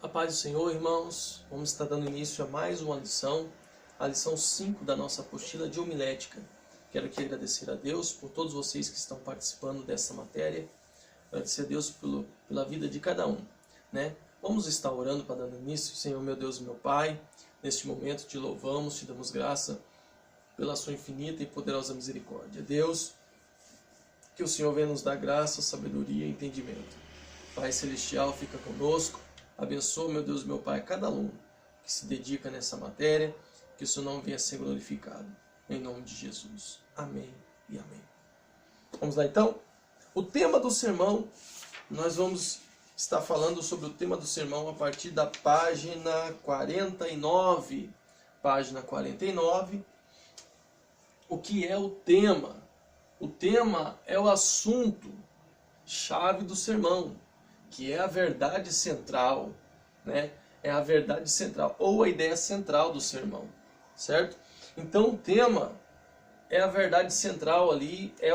A paz do Senhor, irmãos. Vamos estar dando início a mais uma lição, a lição 5 da nossa apostila de homilética. Quero aqui agradecer a Deus por todos vocês que estão participando dessa matéria. Agradecer a Deus pela vida de cada um, né? Vamos estar orando para dar início. Senhor, meu Deus e meu Pai, neste momento te louvamos, te damos graça pela sua infinita e poderosa misericórdia. Deus, que o Senhor venha nos dar graça, sabedoria e entendimento. Pai Celestial, fica conosco. Abençoa, meu Deus e meu Pai, cada aluno que se dedica nessa matéria, que o seu nome venha a ser glorificado. Em nome de Jesus. Amém e amém. Vamos lá então? O tema do sermão, nós vamos estar falando sobre o tema do sermão a partir da página 49. Página 49. O que é o tema? O tema é o assunto chave do sermão, que é a verdade central, né? É a verdade central, ou a ideia central do sermão, certo? Então o tema é a verdade central ali, é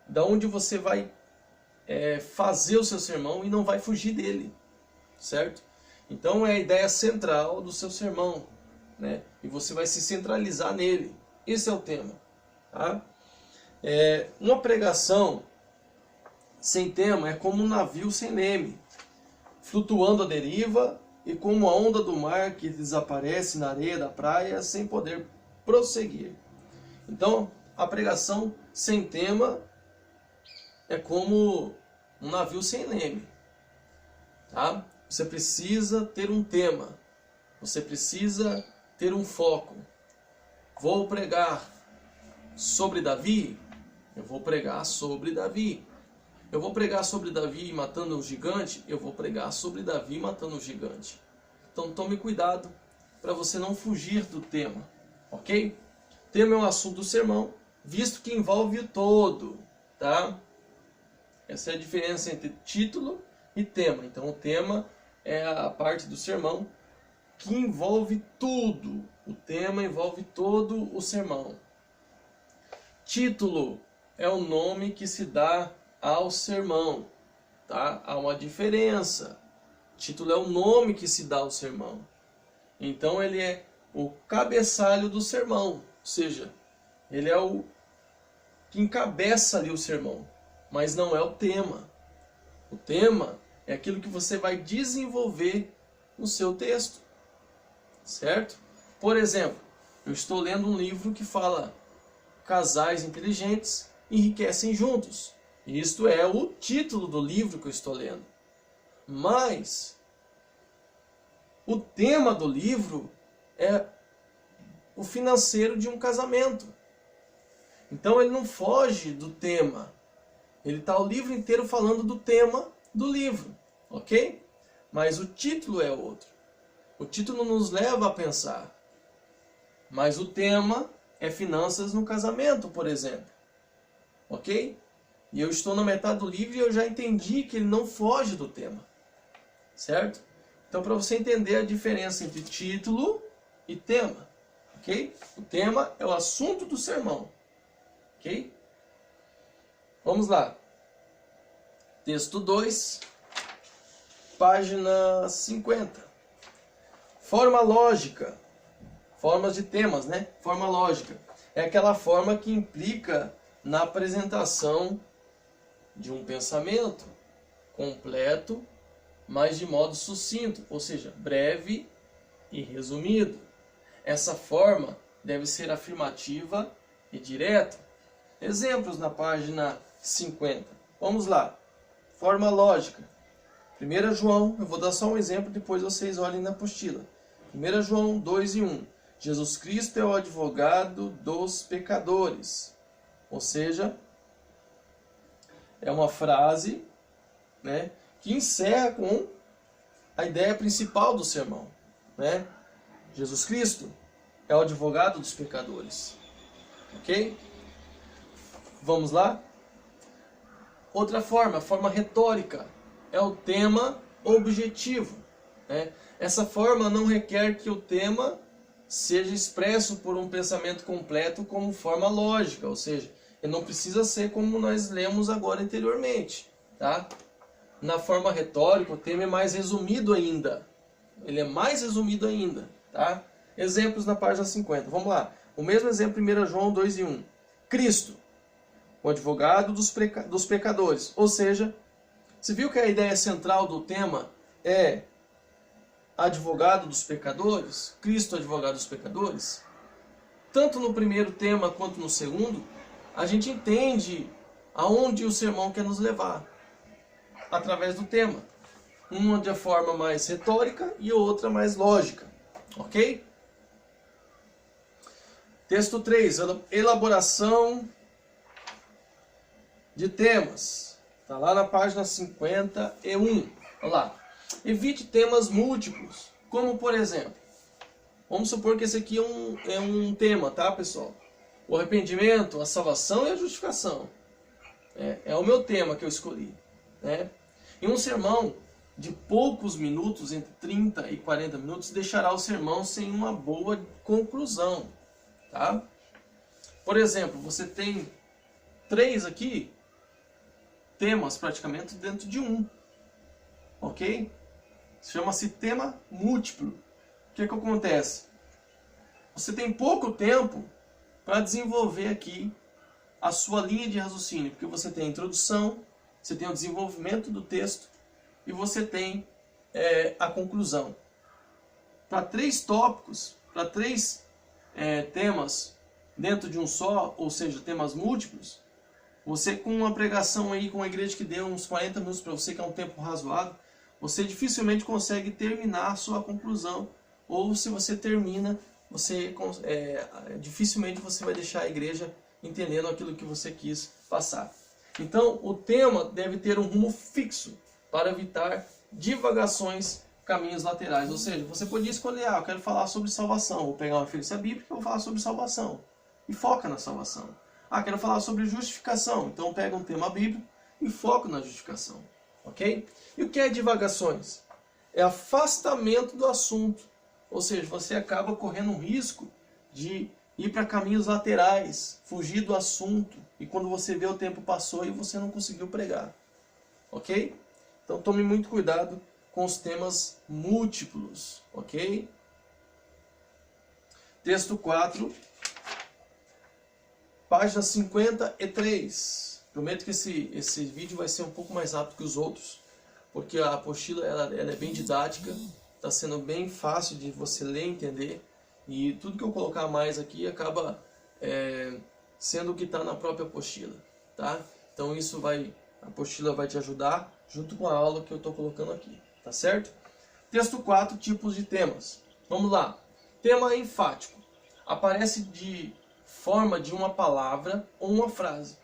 da onde você vai fazer o seu sermão e não vai fugir dele, certo? Então é a ideia central do seu sermão, né? E você vai se centralizar nele. Esse é o tema, tá? Uma pregação sem tema é como um navio sem leme, flutuando à deriva, e como a onda do mar que desaparece na areia da praia sem poder prosseguir. Então, a pregação sem tema é como um navio sem leme, tá? Você precisa ter um tema, você precisa ter um foco. Vou pregar sobre Davi? Eu vou pregar sobre Davi. Eu vou pregar sobre Davi matando um gigante? Eu vou pregar sobre Davi matando um gigante. Então tome cuidado para você não fugir do tema, ok? Tema é um assunto do sermão, visto que envolve o todo, tá? Essa é a diferença entre título e tema. Então o tema é a parte do sermão que envolve tudo. O tema envolve todo o sermão. Título é o nome que se dá ao sermão, tá? Há uma diferença. Título é o nome que se dá ao sermão. Então ele é o cabeçalho do sermão, ou seja, ele é o que encabeça ali o sermão, mas não é o tema. O tema é aquilo que você vai desenvolver no seu texto, certo? Por exemplo, eu estou lendo um livro que fala casais inteligentes enriquecem juntos. Isto é o título do livro que eu estou lendo. Mas o tema do livro é o financeiro de um casamento. Então ele não foge do tema. Ele está o livro inteiro falando do tema do livro, ok? Mas o título é outro. O título nos leva a pensar. Mas o tema é finanças no casamento, por exemplo. Ok? E eu estou na metade do livro e eu já entendi que ele não foge do tema. Certo? Então, para você entender a diferença entre título e tema. Ok? O tema é o assunto do sermão. Ok? Vamos lá. Texto 2, página 50. Forma lógica. Formas de temas, né? Forma lógica. É aquela forma que implica na apresentação de um pensamento completo, mas de modo sucinto, ou seja, breve e resumido. Essa forma deve ser afirmativa e direta. Exemplos na página 50. Vamos lá. Forma lógica. 1 João, eu vou dar só um exemplo, depois vocês olhem na apostila. 1 João 2 e 1. Jesus Cristo é o advogado dos pecadores. Ou seja, é uma frase, né, que encerra com a ideia principal do sermão, né? Jesus Cristo é o advogado dos pecadores. Ok? Vamos lá? Outra forma, forma retórica, é o tema objetivo, né? Essa forma não requer que o tema seja expresso por um pensamento completo como forma lógica, ou seja, ele não precisa ser como nós lemos agora anteriormente, tá? na forma retórica, o tema é mais resumido ainda. Ele é mais resumido ainda, tá? Exemplos na página 50. Vamos lá. O mesmo exemplo, 1 João 2:1. Cristo, o advogado dos pecadores. Ou seja, você viu que a ideia central do tema é advogado dos pecadores? Cristo, advogado dos pecadores? Tanto no primeiro tema quanto no segundo, a gente entende aonde o sermão quer nos levar, através do tema. Uma de forma mais retórica e outra mais lógica. Ok? Texto 3. Elaboração de temas. Está lá na página 51. Olha lá. Evite temas múltiplos. Como, por exemplo, vamos supor que esse aqui é um tema, tá, pessoal? O arrependimento, a salvação e a justificação. É o meu tema que eu escolhi, né? Em um sermão de poucos minutos, entre 30 e 40 minutos, deixará o sermão sem uma boa conclusão, tá? Por exemplo, você tem 3 aqui, temas praticamente dentro de um, ok? Chama-se tema múltiplo. O que acontece? Você tem pouco tempo para desenvolver aqui a sua linha de raciocínio, porque você tem a introdução, você tem o desenvolvimento do texto e você tem a conclusão. Para 3 tópicos, para 3 temas dentro de um só, ou seja, temas múltiplos, você com uma pregação aí com a igreja que deu uns 40 minutos para você, que é um tempo razoável, você dificilmente consegue terminar a sua conclusão. Ou se você termina, dificilmente você vai deixar a igreja entendendo aquilo que você quis passar. Então, o tema deve ter um rumo fixo para evitar divagações, caminhos laterais. Ou seja, você podia escolher, eu quero falar sobre salvação. Vou pegar uma referência bíblica e vou falar sobre salvação. E foca na salvação. Quero falar sobre justificação. Então, pega um tema bíblico e foco na justificação. Ok? E o que é divagações? É afastamento do assunto. Ou seja, você acaba correndo um risco de ir para caminhos laterais, fugir do assunto, e quando você vê o tempo passou e você não conseguiu pregar. Ok? Então tome muito cuidado com os temas múltiplos. Ok? Texto 4, página 53. Prometo que esse vídeo vai ser um pouco mais rápido que os outros, porque a apostila ela é bem didática, está sendo bem fácil de você ler e entender, e tudo que eu colocar mais aqui acaba sendo o que está na própria apostila, tá? Então a apostila vai te ajudar junto com a aula que eu estou colocando aqui, tá certo? Texto 4, tipos de temas. Vamos lá. Tema enfático. Aparece de forma de uma palavra ou uma frase.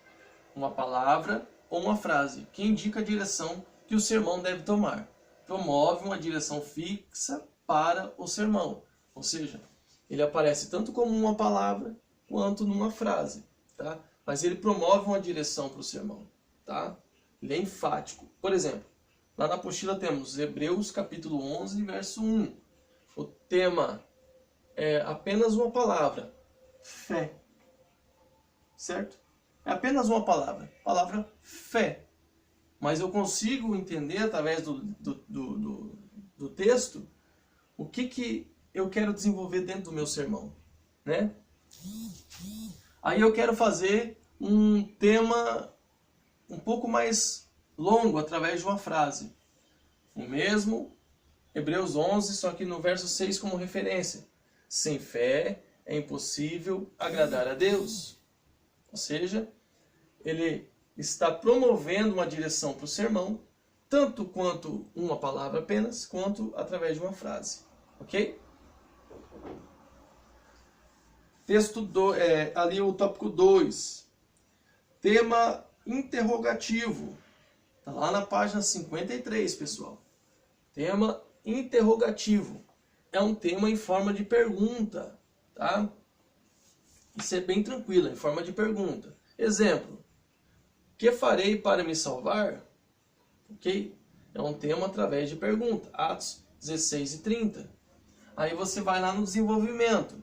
Uma palavra ou uma frase que indica a direção que o sermão deve tomar. Promove uma direção fixa para o sermão. Ou seja, ele aparece tanto como uma palavra quanto numa frase, tá? Mas ele promove uma direção para o sermão, tá? Ele é enfático. Por exemplo, lá na apostila temos Hebreus capítulo 11, verso 1. O tema é apenas uma palavra, fé. Certo? É apenas uma palavra, palavra fé. Mas eu consigo entender através do texto o que eu quero desenvolver dentro do meu sermão, né? Aí eu quero fazer um tema um pouco mais longo através de uma frase. O mesmo Hebreus 11, só que no verso 6 como referência. Sem fé é impossível agradar a Deus. Ou seja, ele está promovendo uma direção para o sermão, tanto quanto uma palavra apenas, quanto através de uma frase. Ok? Texto ali o tópico 2. Tema interrogativo. Está lá na página 53, pessoal. Tema interrogativo. É um tema em forma de pergunta, tá? Isso é bem tranquilo, em forma de pergunta. Exemplo. Que farei para me salvar? Ok? É um tema através de pergunta. Atos 16 e 30. Aí você vai lá no desenvolvimento.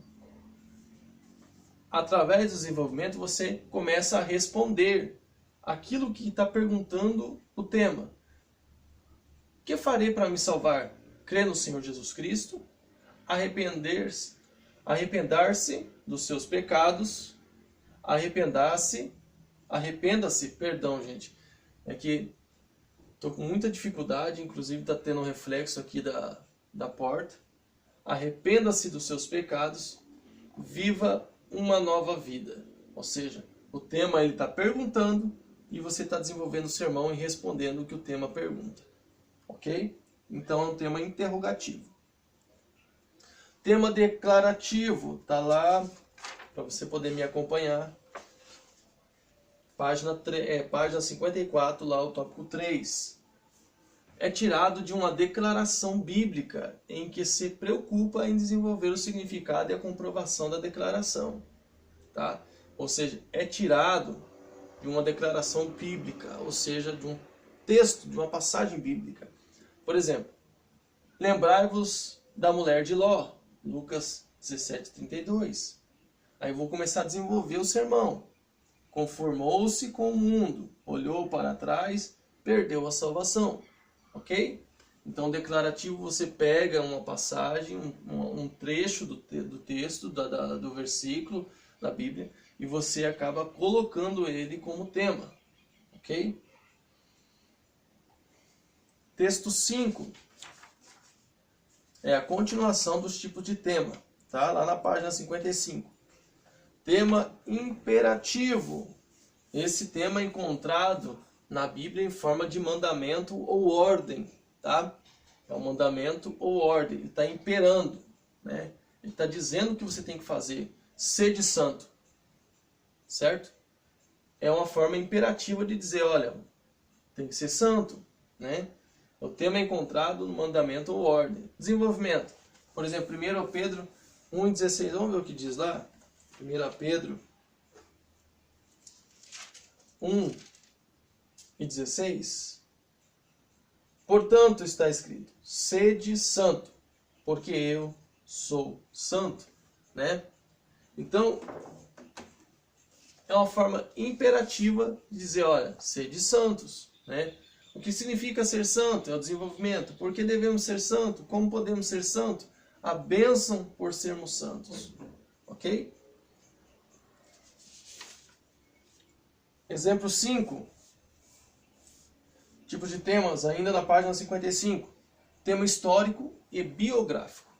Através do desenvolvimento você começa a responder aquilo que está perguntando o tema. Que farei para me salvar? Crer no Senhor Jesus Cristo, arrependar-se dos seus pecados, arrependa-se, perdão, gente, é que estou com muita dificuldade, inclusive está tendo um reflexo aqui da porta. Arrependa-se dos seus pecados, viva uma nova vida. Ou seja, o tema ele está perguntando e você está desenvolvendo o sermão e respondendo o que o tema pergunta. Ok? Então é um tema interrogativo. Tema declarativo, está lá para você poder me acompanhar. Página 54, lá o tópico 3. É tirado de uma declaração bíblica em que se preocupa em desenvolver o significado e a comprovação da declaração. Tá? Ou seja, é tirado de uma declaração bíblica, ou seja, de um texto, de uma passagem bíblica. Por exemplo, lembrai-vos da mulher de Ló, Lucas 17:32. Aí eu vou começar a desenvolver o sermão. Conformou-se com o mundo, olhou para trás, perdeu a salvação. Ok? Então, declarativo, você pega uma passagem, um trecho do texto, do versículo da Bíblia, e você acaba colocando ele como tema. Ok? Texto 5 é a continuação dos tipos de tema. Tá? Lá na página 55. Tema imperativo. Esse tema é encontrado na Bíblia em forma de mandamento ou ordem. Tá? É um mandamento ou ordem. Ele está imperando. Né? Ele está dizendo o que você tem que fazer. Sede santo. Certo? É uma forma imperativa de dizer, olha, tem que ser santo. Né? O tema é encontrado no mandamento ou ordem. Desenvolvimento. Por exemplo, 1 Pedro 1,16. Vamos ver o que diz lá? 1 Pedro 1,16. Portanto, está escrito, sede santo, porque eu sou santo. Né? Então, é uma forma imperativa de dizer, olha, sede santos. Né? O que significa ser santo? É o desenvolvimento. Por que devemos ser santos? Como podemos ser santos? A bênção por sermos santos. Ok? Exemplo 5. Tipos de temas, ainda na página 55. Tema histórico e biográfico.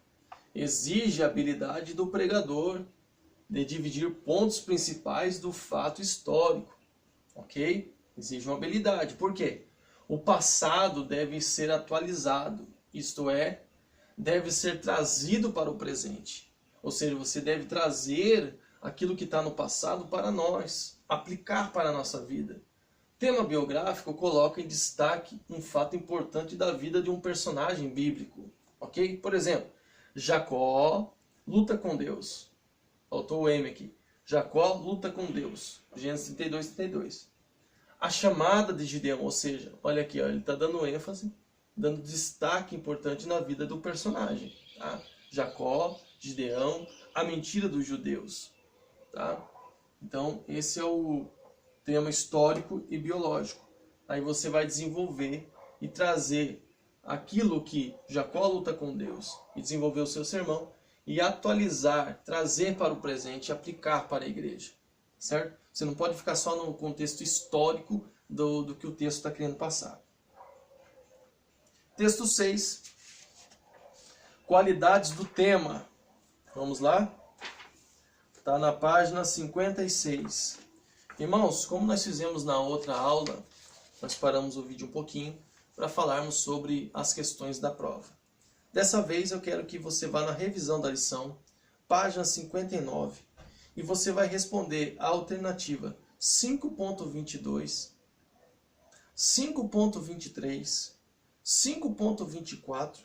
Exige a habilidade do pregador de dividir pontos principais do fato histórico. Ok? Exige uma habilidade. Por quê? O passado deve ser atualizado. Isto é, deve ser trazido para o presente. Ou seja, você deve trazer aquilo que está no passado para nós, aplicar para a nossa vida. Tema biográfico coloca em destaque um fato importante da vida de um personagem bíblico. Ok? Por exemplo, Jacó luta com Deus. Faltou o M aqui. Jacó luta com Deus. Gênesis 32:32. A chamada de Gideão, ou seja, olha aqui, ó, ele está dando ênfase, dando destaque importante na vida do personagem. Tá? Jacó, Gideão, a mentira dos judeus. Tá? Então, esse é o tema histórico e biológico. Aí você vai desenvolver e trazer aquilo que Jacó luta com Deus e desenvolver o seu sermão e atualizar, trazer para o presente e aplicar para a igreja. Certo? Você não pode ficar só no contexto histórico do que o texto está querendo passar. Texto 6. Qualidades do tema. Vamos lá? Está na página 56. Irmãos, como nós fizemos na outra aula, nós paramos o vídeo um pouquinho para falarmos sobre as questões da prova. Dessa vez eu quero que você vá na revisão da lição, página 59, e você vai responder a alternativa 5.22, 5.23, 5.24,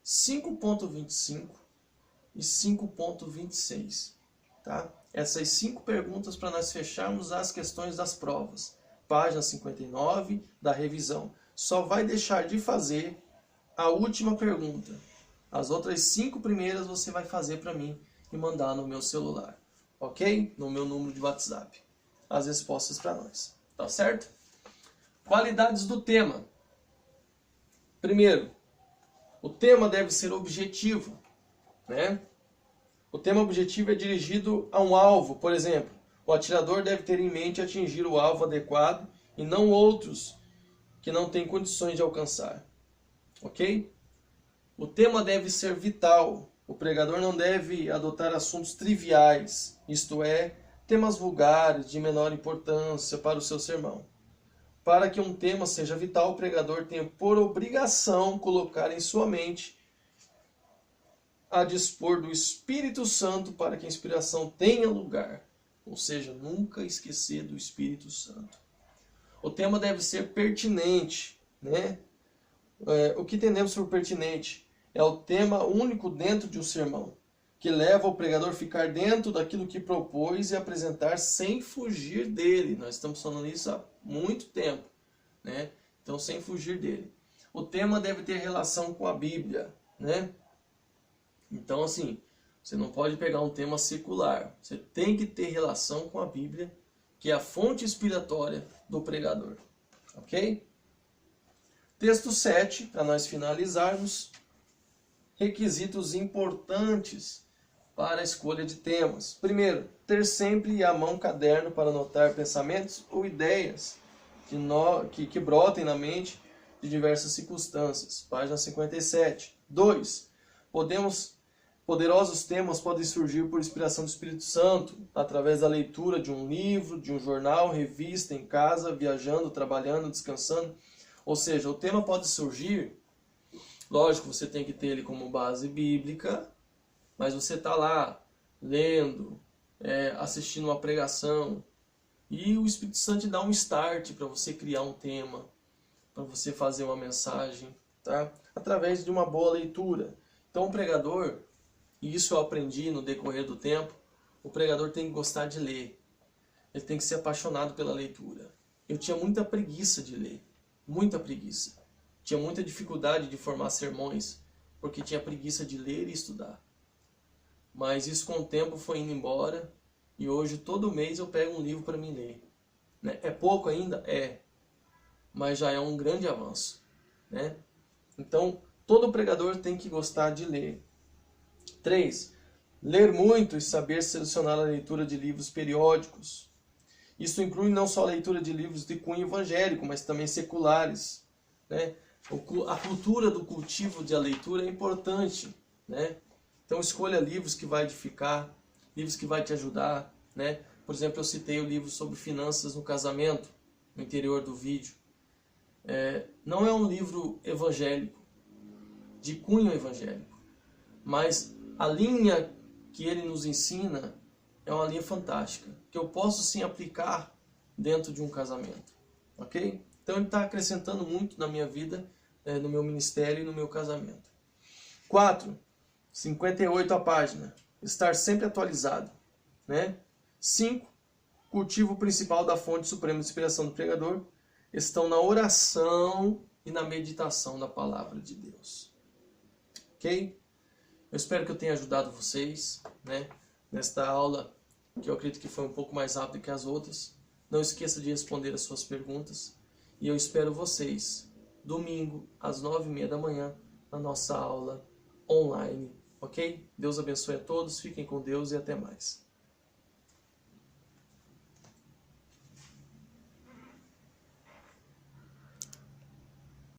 5.25 e 5.26. Tá? Essas 5 perguntas para nós fecharmos as questões das provas. Página 59 da revisão. Só vai deixar de fazer a última pergunta. As outras 5 primeiras você vai fazer para mim e mandar no meu celular. Ok? No meu número de WhatsApp. As respostas para nós. Tá certo? Qualidades do tema. Primeiro, o tema deve ser objetivo, né? O tema objetivo é dirigido a um alvo, por exemplo, o atirador deve ter em mente atingir o alvo adequado e não outros que não têm condições de alcançar, ok? O tema deve ser vital, o pregador não deve adotar assuntos triviais, isto é, temas vulgares de menor importância para o seu sermão. Para que um tema seja vital, o pregador tem por obrigação colocar em sua mente a dispor do Espírito Santo para que a inspiração tenha lugar. Ou seja, nunca esquecer do Espírito Santo. O tema deve ser pertinente, né? O que entendemos por pertinente? É o tema único dentro de um sermão, que leva o pregador a ficar dentro daquilo que propôs e apresentar sem fugir dele. Nós estamos falando isso há muito tempo, né? Então, sem fugir dele. O tema deve ter relação com a Bíblia, né? Então, assim, você não pode pegar um tema secular. Você tem que ter relação com a Bíblia, que é a fonte inspiratória do pregador. Ok? Texto 7, para nós finalizarmos. Requisitos importantes para a escolha de temas. Primeiro, ter sempre à mão caderno para anotar pensamentos ou ideias que brotem na mente de diversas circunstâncias. Página 57. 2. Poderosos temas podem surgir por inspiração do Espírito Santo, através da leitura de um livro, de um jornal, revista, em casa, viajando, trabalhando, descansando. Ou seja, o tema pode surgir, lógico, você tem que ter ele como base bíblica, mas você está lá lendo, assistindo uma pregação, e o Espírito Santo te dá um start para você criar um tema, para você fazer uma mensagem, tá? Através de uma boa leitura. Então o pregador, e isso eu aprendi no decorrer do tempo, o pregador tem que gostar de ler. Ele tem que ser apaixonado pela leitura. Eu tinha muita preguiça de ler. Muita preguiça. Tinha muita dificuldade de formar sermões, porque tinha preguiça de ler e estudar. Mas isso com o tempo foi indo embora, e hoje todo mês eu pego um livro para mim ler. Né? É pouco ainda? É. Mas já é um grande avanço. Né? Então, todo pregador tem que gostar de ler. 3. Ler muito e saber selecionar a leitura de livros periódicos. Isso inclui não só a leitura de livros de cunho evangélico, mas também seculares. Né? A cultura do cultivo da leitura é importante. Né? Então escolha livros que vai edificar, livros que vai te ajudar. Né? Por exemplo, eu citei o livro sobre finanças no casamento, no interior do vídeo. Não é um livro evangélico, de cunho evangélico, mas a linha que ele nos ensina é uma linha fantástica, que eu posso sim aplicar dentro de um casamento, ok? Então ele está acrescentando muito na minha vida, no meu ministério e no meu casamento. 4, 58 a página, estar sempre atualizado, né? 5, cultivo principal da fonte suprema de inspiração do pregador, estão na oração e na meditação da palavra de Deus. Ok? Eu espero que eu tenha ajudado vocês, né, nesta aula, que eu acredito que foi um pouco mais rápida que as outras. Não esqueça de responder as suas perguntas. E eu espero vocês, domingo, às 9h30 da manhã, na nossa aula online. Ok? Deus abençoe a todos, fiquem com Deus e até mais.